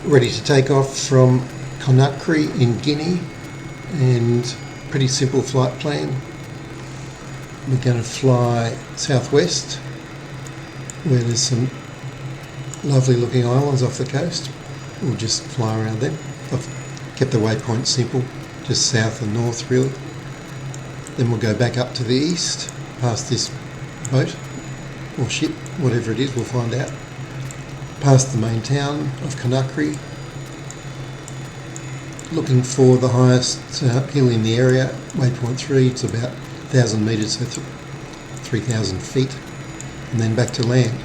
ready to take off from Conakry in Guinea, and pretty simple flight plan. We're going to fly southwest where there's some lovely looking islands off the coast. We'll just fly around them. I've kept the waypoint simple, just south and north really. Then we'll go back up to the east past this boat or ship, whatever it is, we'll find out. Past the main town of Conakry, looking for the highest hill in the area, waypoint 3, it's about 1,000 metres, so 3,000 feet, and then back to land,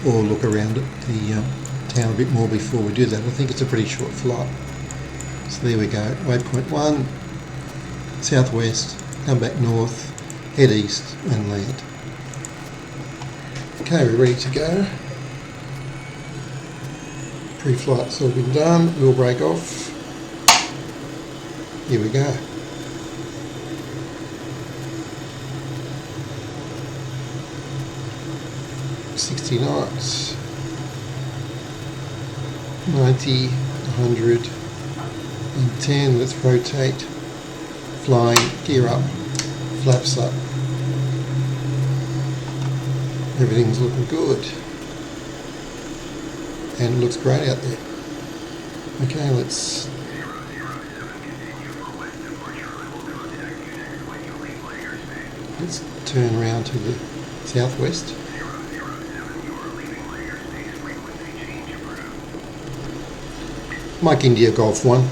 or look around at the town a bit more before we do that. I think it's a pretty short flight. So there we go, waypoint 1, southwest, come back north, head east and land. Okay, we're ready to go. Pre-flight's all been done, we'll break off. Here we go. $60 knots, 90, 110, let's rotate, flying, gear up, flaps up. Everything's looking good. And it looks great out there. Okay, let's turn around to the southwest. Mike India Golf 1.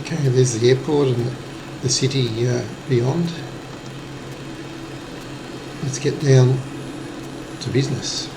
Okay, there's the airport and the city beyond. Let's get down to business.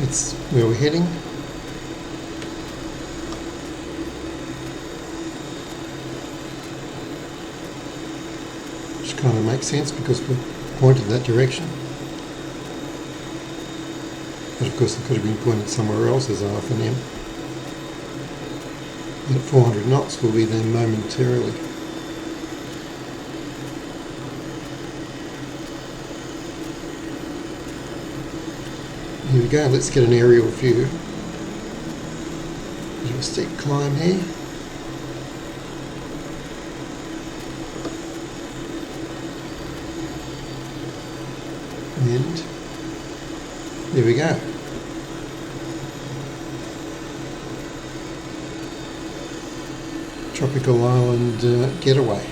That's where we're heading. Which kind of makes sense because we're pointed that direction. But of course it could have been pointed somewhere else, as I often am. And at 400 knots we'll be there momentarily. Here we go, let's get an aerial view. Bit of a steep climb here. And there we go. Tropical island getaway.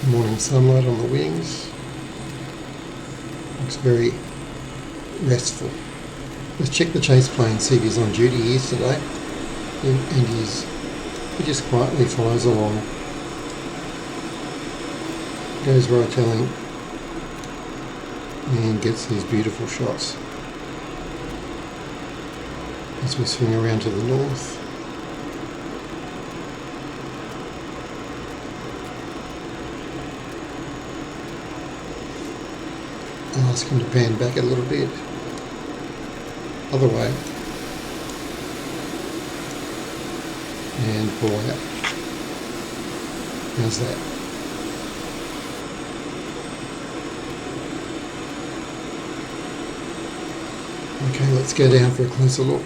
Morning sunlight on the wings. Looks very restful. Let's check the chase plane, see if he's on duty. He is today. And he just quietly follows along. Goes right-telling and gets these beautiful shots. As we swing around to the north. I'll ask him to pan back a little bit. Other way. And pull out. How's that? Okay, let's go down for a closer look.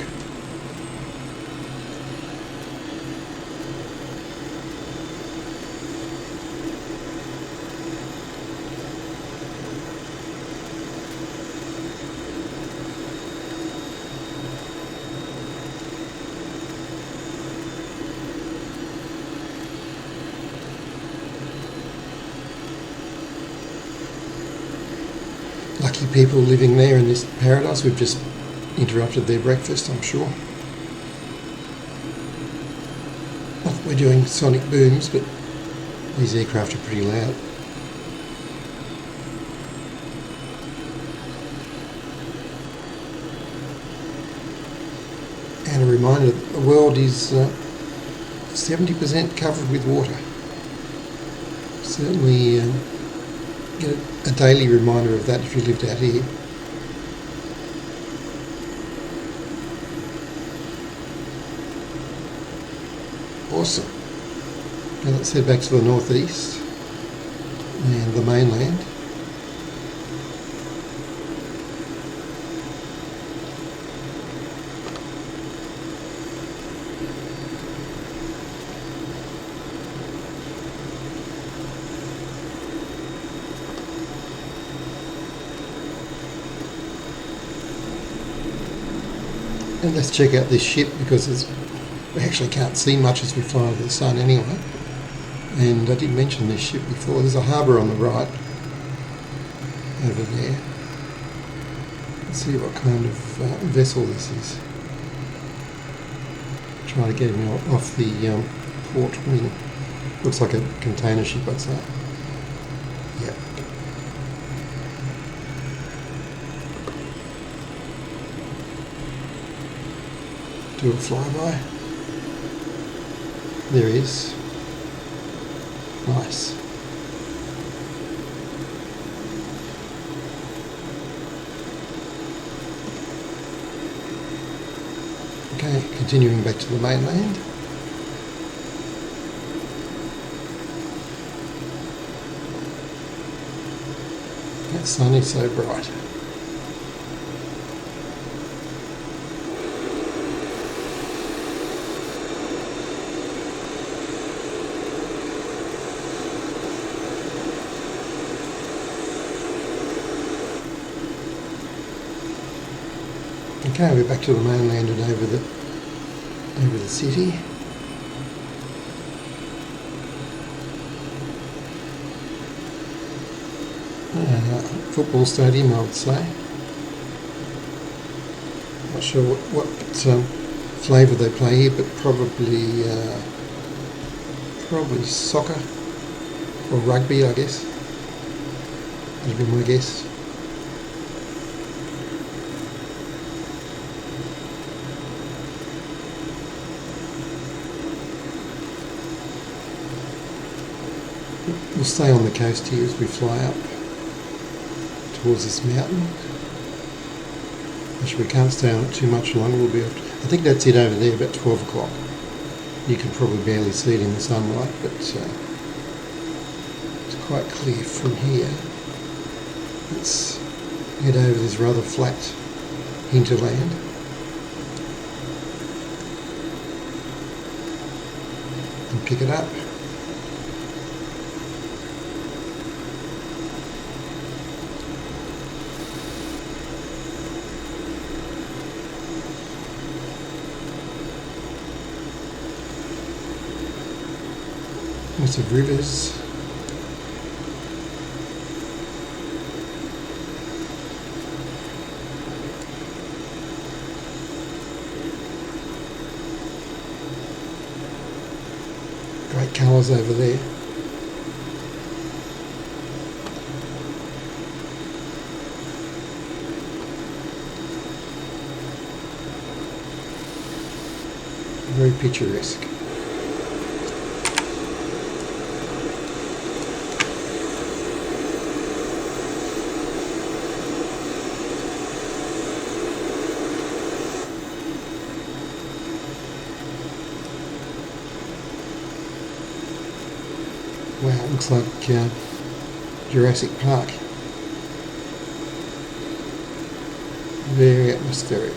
Lucky people living there in this paradise. We've just interrupted their breakfast, I'm sure. Not that we're doing sonic booms, but these aircraft are pretty loud. And a reminder that the world is 70% covered with water. Certainly get a daily reminder of that if you lived out here. Awesome. Now let's head back to the northeast and the mainland. And let's check out this ship because we actually can't see much as we fly over the sun anyway. And I did mention this ship before. There's a harbour on the right over there. Let's see what kind of vessel this is. Try to get him off the port wing. Looks like a container ship, I'd say. Yep. Do a flyby. There he is. Nice. Okay, continuing back to the mainland. That sun is so bright. Okay, we're back to the mainland and over the city. Football stadium, I would say. Not sure what flavour they play here, but probably soccer or rugby, I guess. That'd be my guess. We'll stay on the coast here as we fly up towards this mountain. Actually, we can't stay on it too much longer. We'll be off. I think that's it over there, about 12 o'clock. You can probably barely see it in the sunlight, but it's quite clear from here. Let's head over this rather flat hinterland. And pick it up. Lots of rivers. Great colours over there. Very picturesque. Wow, it looks like Jurassic Park. Very atmospheric.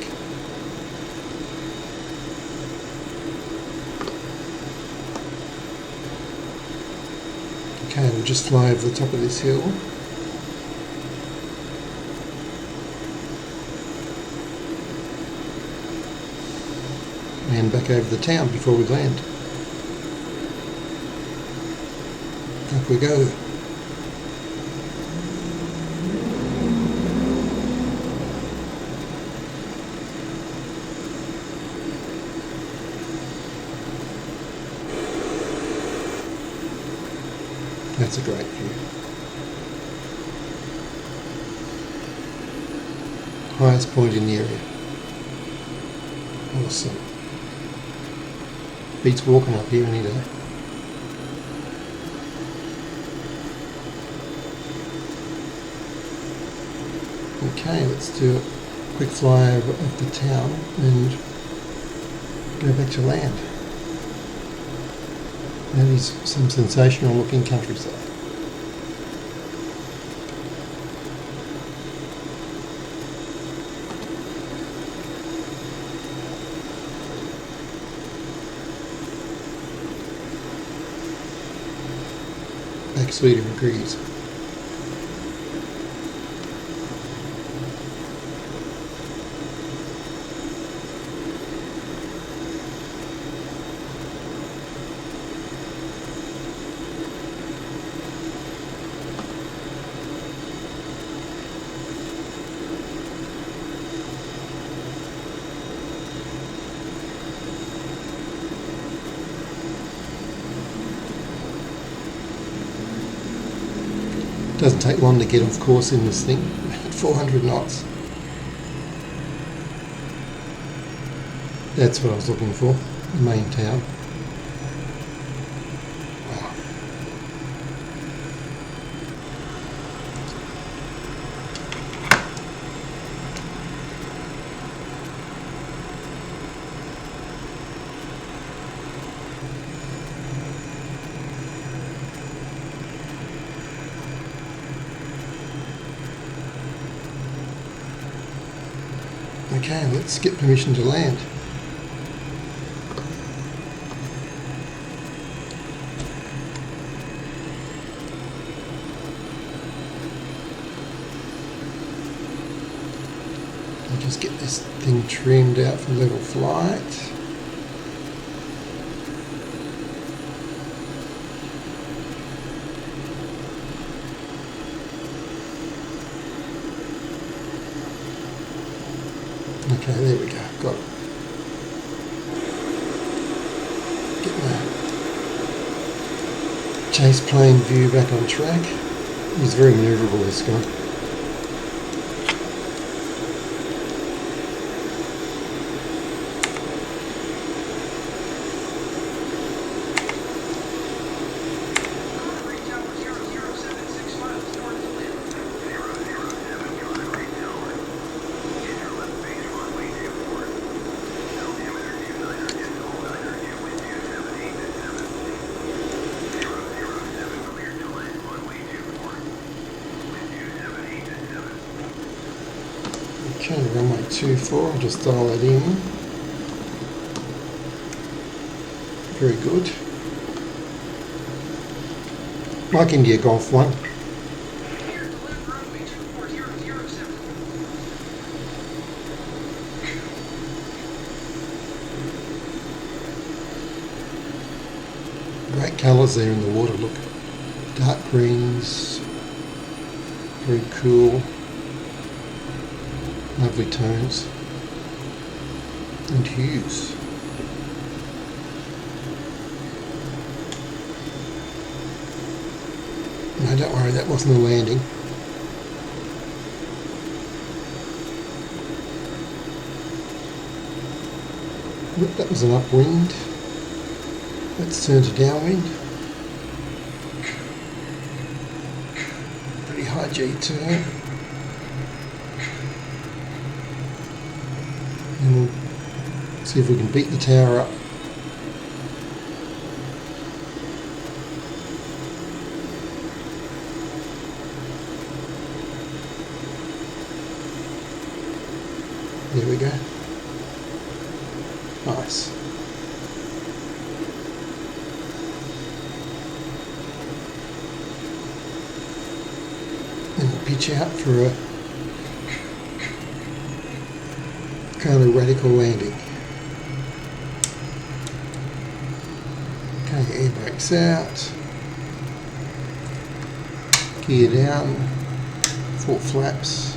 Okay, we'll just fly over the top of this hill. And back over the town before we land. Up we go. That's a great view. Highest point in the area. Awesome. Beats walking up here any day. Okay, let's do a quick flyover of the town and go back to land. That is some sensational looking countryside. Back Sweden agrees. Doesn't take long to get off course in this thing at 400 knots. That's what I was looking for, the main town. Wow. Okay, let's get permission to land. I'll just get this thing trimmed out for level flight. Okay, there we go, got it. Get my chase plane view back on track. He's very manoeuvrable, this guy. Okay, runway 24, I'll just dial that in. Very good. Like India Golf 1. Great colours there in the water, look. Dark greens, very cool. Lovely tones and hues. No, don't worry, that wasn't a landing. Oop, that was an upwind. Let's turn to downwind. Pretty high G turn. And we'll see if we can beat the tower up. There we go. Nice. And we'll pitch out for a kind of radical landing. Okay, air brakes out. Gear down. 4 flaps.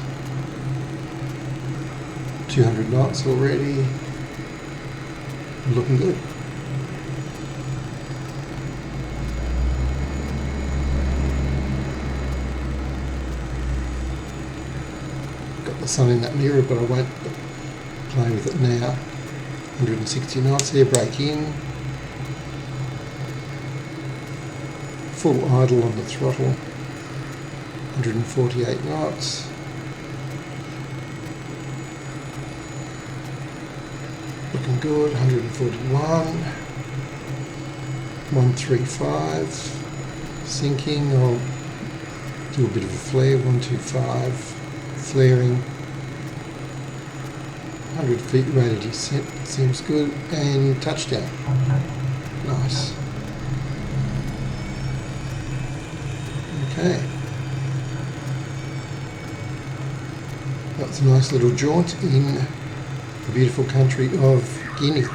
200 knots already. Looking good. Got the sun in that mirror, but I won't play with it now. 160 knots, air brake in. Full idle on the throttle. 148 knots. Looking good. 141. 135. Sinking. I'll do a bit of a flare. 125. Flaring. 100 feet rate of descent. Seems good. And touchdown. Nice. Okay. That's a nice little jaunt in the beautiful country of Guinea.